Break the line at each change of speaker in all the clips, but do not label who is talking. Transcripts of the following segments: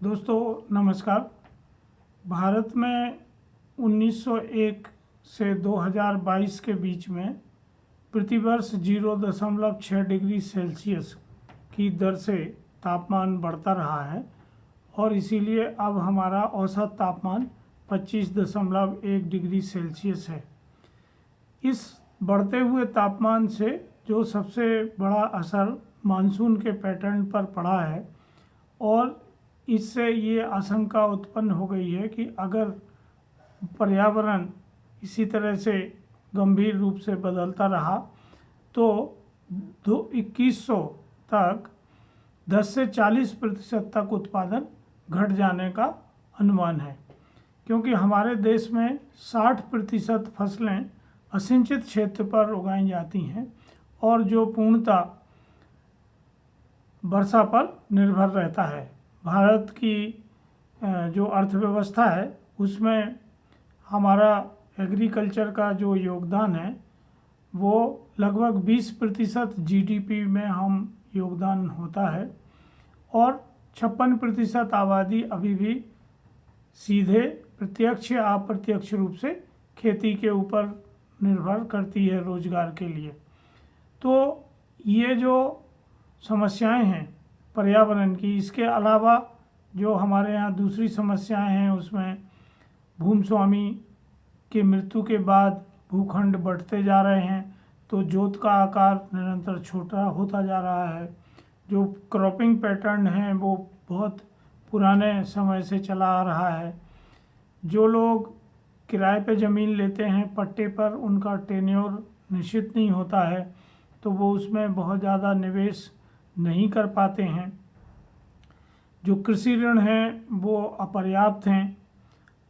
दोस्तों नमस्कार। भारत में 1901 से 2022 के बीच में प्रतिवर्ष 0.6 डिग्री सेल्सियस की दर से तापमान बढ़ता रहा है और इसीलिए अब हमारा औसत तापमान 25.1 डिग्री सेल्सियस है। इस बढ़ते हुए तापमान से जो सबसे बड़ा असर मानसून के पैटर्न पर पड़ा है और इससे ये आशंका उत्पन्न हो गई है कि अगर पर्यावरण इसी तरह से गंभीर रूप से बदलता रहा तो 2100 तक 10 से 40% तक उत्पादन घट जाने का अनुमान है, क्योंकि हमारे देश में 60% फसलें असिंचित क्षेत्र पर उगाई जाती हैं और जो पूर्णतः वर्षा पर निर्भर रहता है। भारत की जो अर्थव्यवस्था है उसमें हमारा एग्रीकल्चर का जो योगदान है वो लगभग 20% जीडीपी में हम योगदान होता है और 56% आबादी अभी भी सीधे प्रत्यक्ष या अप्रत्यक्ष रूप से खेती के ऊपर निर्भर करती है रोजगार के लिए। तो ये जो समस्याएं हैं पर्यावरण की, इसके अलावा जो हमारे यहाँ दूसरी समस्याएं हैं उसमें भूस्वामी की मृत्यु के बाद भूखंड बढ़ते जा रहे हैं, तो जोत का आकार निरंतर छोटा होता जा रहा है। जो क्रॉपिंग पैटर्न है वो बहुत पुराने समय से चला आ रहा है। जो लोग किराए पे ज़मीन लेते हैं पट्टे पर, उनका टेन्योर निश्चित नहीं होता है, तो वो उसमें बहुत ज़्यादा निवेश नहीं कर पाते हैं। जो कृषि ऋण हैं वो अपर्याप्त हैं।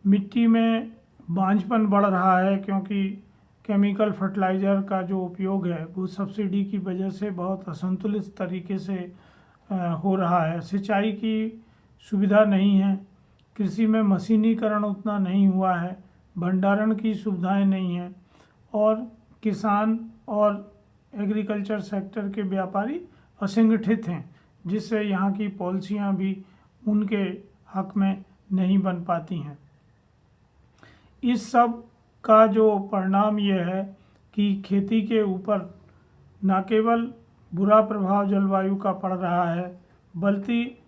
मिट्टी में बांझपन बढ़ रहा है क्योंकि केमिकल फर्टिलाइज़र का जो उपयोग है वो सब्सिडी की वजह से बहुत असंतुलित तरीके से हो रहा है। सिंचाई की सुविधा नहीं है, कृषि में मशीनीकरण उतना नहीं हुआ है, भंडारण की सुविधाएं नहीं हैं और किसान और एग्रीकल्चर सेक्टर के व्यापारी असंगठित हैं, जिससे यहाँ की पॉलिसियाँ भी उनके हक में नहीं बन पाती हैं। इस सब का जो परिणाम ये है कि खेती के ऊपर न केवल बुरा प्रभाव जलवायु का पड़ रहा है बल्कि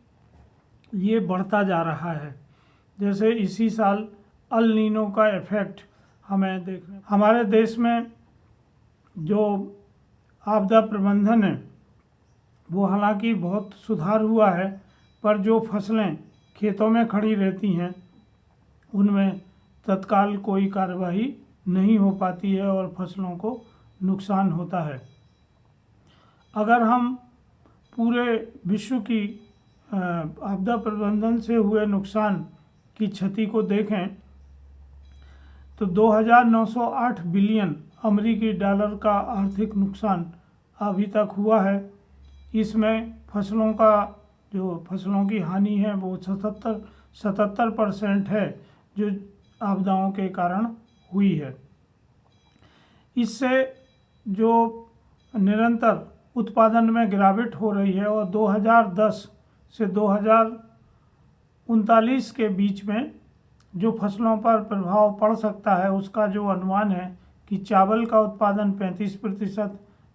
ये बढ़ता जा रहा है। जैसे इसी साल अल नीनो का इफ़ेक्ट हमें देखने, हमारे देश में जो आपदा प्रबंधन है वो हालांकि बहुत सुधार हुआ है, पर जो फसलें खेतों में खड़ी रहती हैं उनमें तत्काल कोई कार्रवाई नहीं हो पाती है और फसलों को नुकसान होता है। अगर हम पूरे विश्व की आपदा प्रबंधन से हुए नुकसान की क्षति को देखें तो 2908 बिलियन अमेरिकी डॉलर का आर्थिक नुकसान अभी तक हुआ है। इसमें फसलों की हानि है वो 77% है जो आपदाओं के कारण हुई है। इससे जो निरंतर उत्पादन में गिरावट हो रही है और 2010 से 2039 के बीच में जो फसलों पर प्रभाव पड़ सकता है उसका जो अनुमान है कि चावल का उत्पादन 35%,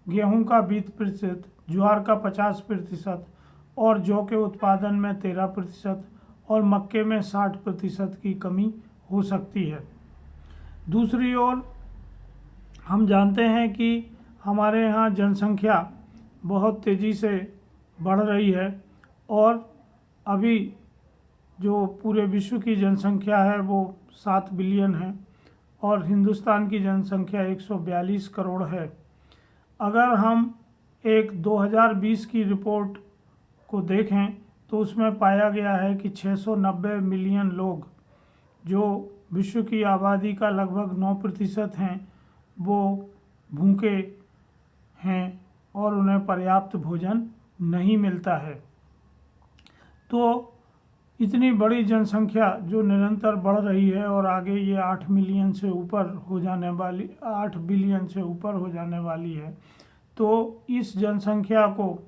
गेहूं का 20%, ज्वार का 50% और जौ के उत्पादन में 13% और मक्के में 60% की कमी हो सकती है। दूसरी ओर हम जानते हैं कि हमारे यहाँ जनसंख्या बहुत तेज़ी से बढ़ रही है और अभी जो पूरे विश्व की जनसंख्या है वो 7 बिलियन है और हिंदुस्तान की जनसंख्या 142 करोड़ है। अगर हम एक 2020 की रिपोर्ट को देखें तो उसमें पाया गया है कि 690 मिलियन लोग, जो विश्व की आबादी का लगभग 9% हैं, वो भूखे हैं और उन्हें पर्याप्त भोजन नहीं मिलता है। तो इतनी बड़ी जनसंख्या जो निरंतर बढ़ रही है और आगे ये 8 बिलियन से ऊपर हो जाने वाली है, तो इस जनसंख्या को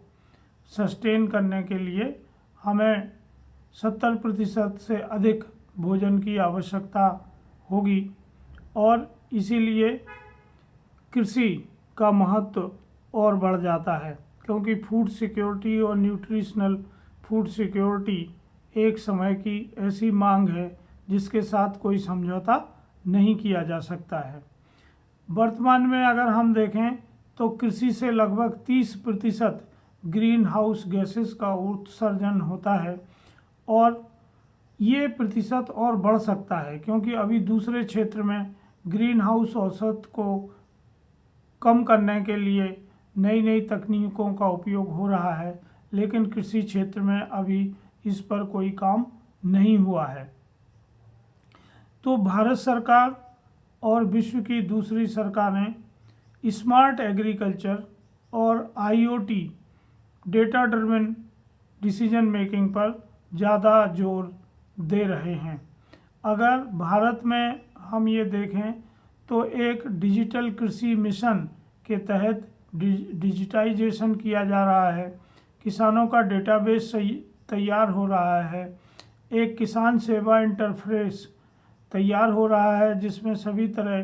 सस्टेन करने के लिए हमें 70% से अधिक भोजन की आवश्यकता होगी और इसीलिए कृषि का महत्व और बढ़ जाता है, क्योंकि फूड सिक्योरिटी और न्यूट्रिशनल फूड सिक्योरिटी एक समय की ऐसी मांग है जिसके साथ कोई समझौता नहीं किया जा सकता है। वर्तमान में अगर हम देखें तो कृषि से लगभग 30% ग्रीन हाउस गैसेस का उत्सर्जन होता है और ये प्रतिशत और बढ़ सकता है, क्योंकि अभी दूसरे क्षेत्र में ग्रीन हाउस औसत को कम करने के लिए नई नई तकनीकों का उपयोग हो रहा है, लेकिन कृषि क्षेत्र में अभी इस पर कोई काम नहीं हुआ है। तो भारत सरकार और विश्व की दूसरी सरकारें स्मार्ट एग्रीकल्चर और IoT data driven decision making पर ज़्यादा जोर दे रहे हैं। अगर भारत में हम ये देखें तो एक डिजिटल कृषि मिशन के तहत डिजिटाइजेशन किया जा रहा है, किसानों का डेटाबेस तैयार हो रहा है, एक किसान सेवा इंटरफेस तैयार हो रहा है जिसमें सभी तरह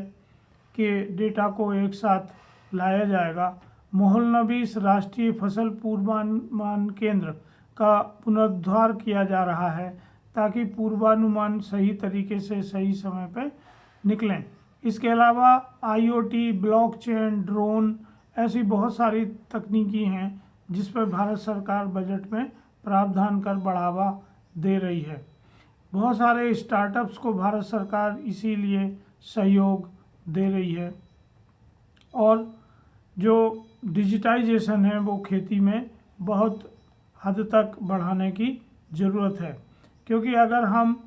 के डेटा को एक साथ लाया जाएगा। मोहलनबीस राष्ट्रीय फसल पूर्वानुमान केंद्र का पुनरुद्धार किया जा रहा है ताकि पूर्वानुमान सही तरीके से सही समय पर निकलें। इसके अलावा आईओटी, ब्लॉकचेन, ड्रोन ऐसी बहुत सारी तकनीकी हैं जिस पर भारत सरकार बजट में प्रावधान कर बढ़ावा दे रही है। बहुत सारे स्टार्टअप्स को भारत सरकार इसीलिए सहयोग दे रही है और जो डिजिटाइजेशन है वो खेती में बहुत हद तक बढ़ाने की ज़रूरत है, क्योंकि अगर हम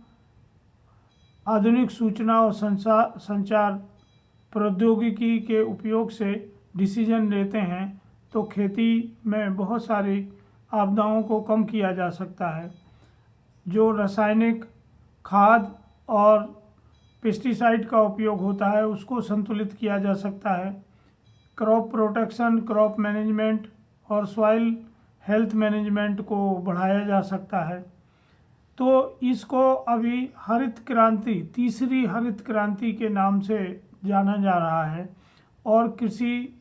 आधुनिक सूचना और संचार प्रौद्योगिकी के उपयोग से डिसीजन लेते हैं तो खेती में बहुत सारी आपदाओं को कम किया जा सकता है। जो रासायनिक खाद और पेस्टिसाइड का उपयोग होता है उसको संतुलित किया जा सकता है। क्रॉप प्रोटेक्शन, क्रॉप मैनेजमेंट और सॉइल हेल्थ मैनेजमेंट को बढ़ाया जा सकता है। तो इसको अभी हरित क्रांति, तीसरी हरित क्रांति के नाम से जाना जा रहा है और कृषि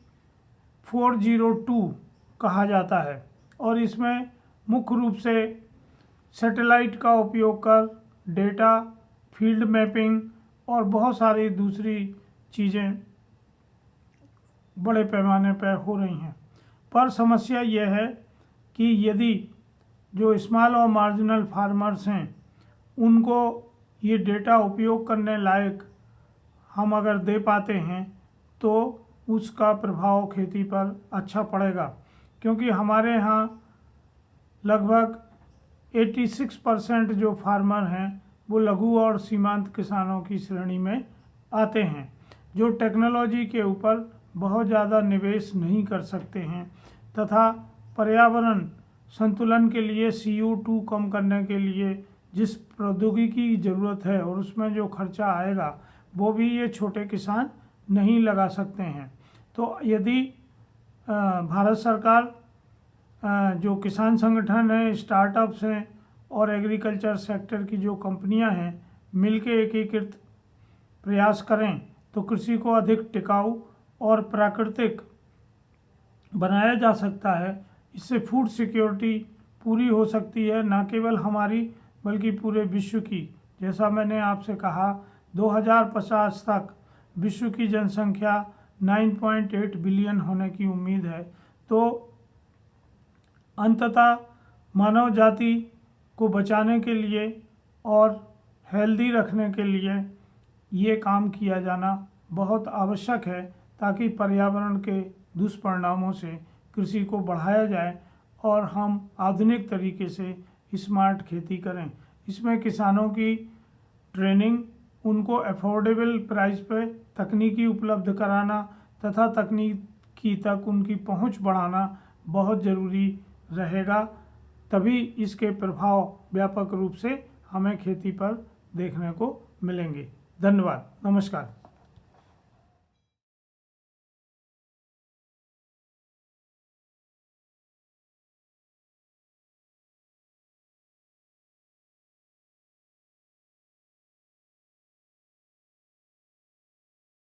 402 कहा जाता है और इसमें मुख्य रूप से सैटेलाइट का उपयोग कर डेटा, फील्ड मैपिंग और बहुत सारी दूसरी चीज़ें बड़े पैमाने पर हो रही हैं। पर समस्या यह है कि यदि जो स्मॉल और मार्जिनल फार्मर्स हैं उनको ये डेटा उपयोग करने लायक हम अगर दे पाते हैं तो उसका प्रभाव खेती पर अच्छा पड़ेगा, क्योंकि हमारे यहाँ लगभग 86% जो फार्मर हैं वो लघु और सीमांत किसानों की श्रेणी में आते हैं, जो टेक्नोलॉजी के ऊपर बहुत ज़्यादा निवेश नहीं कर सकते हैं तथा पर्यावरण संतुलन के लिए CO2 कम करने के लिए जिस प्रौद्योगिकी की ज़रूरत है और उसमें जो खर्चा आएगा वो भी ये छोटे किसान नहीं लगा सकते हैं। तो यदि भारत सरकार जो किसान संगठन है, स्टार्टअप्स हैं और एग्रीकल्चर सेक्टर की जो कंपनियां हैं मिलके एकीकृत प्रयास करें तो कृषि को अधिक टिकाऊ और प्राकृतिक बनाया जा सकता है। इससे फूड सिक्योरिटी पूरी हो सकती है, न केवल हमारी बल्कि पूरे विश्व की। जैसा मैंने आपसे कहा 2050 तक विश्व की जनसंख्या 9.8 बिलियन होने की उम्मीद है। तो अंततः मानव जाति को बचाने के लिए और हेल्दी रखने के लिए ये काम किया जाना बहुत आवश्यक है ताकि पर्यावरण के दुष्परिणामों से कृषि को बढ़ाया जाए और हम आधुनिक तरीके से स्मार्ट खेती करें। इसमें किसानों की ट्रेनिंग, उनको अफोर्डेबल प्राइस पे तकनीकी उपलब्ध कराना तथा तकनीकी तक उनकी पहुंच बढ़ाना बहुत ज़रूरी रहेगा, तभी इसके प्रभाव व्यापक रूप से हमें खेती पर देखने को मिलेंगे। धन्यवाद, नमस्कार।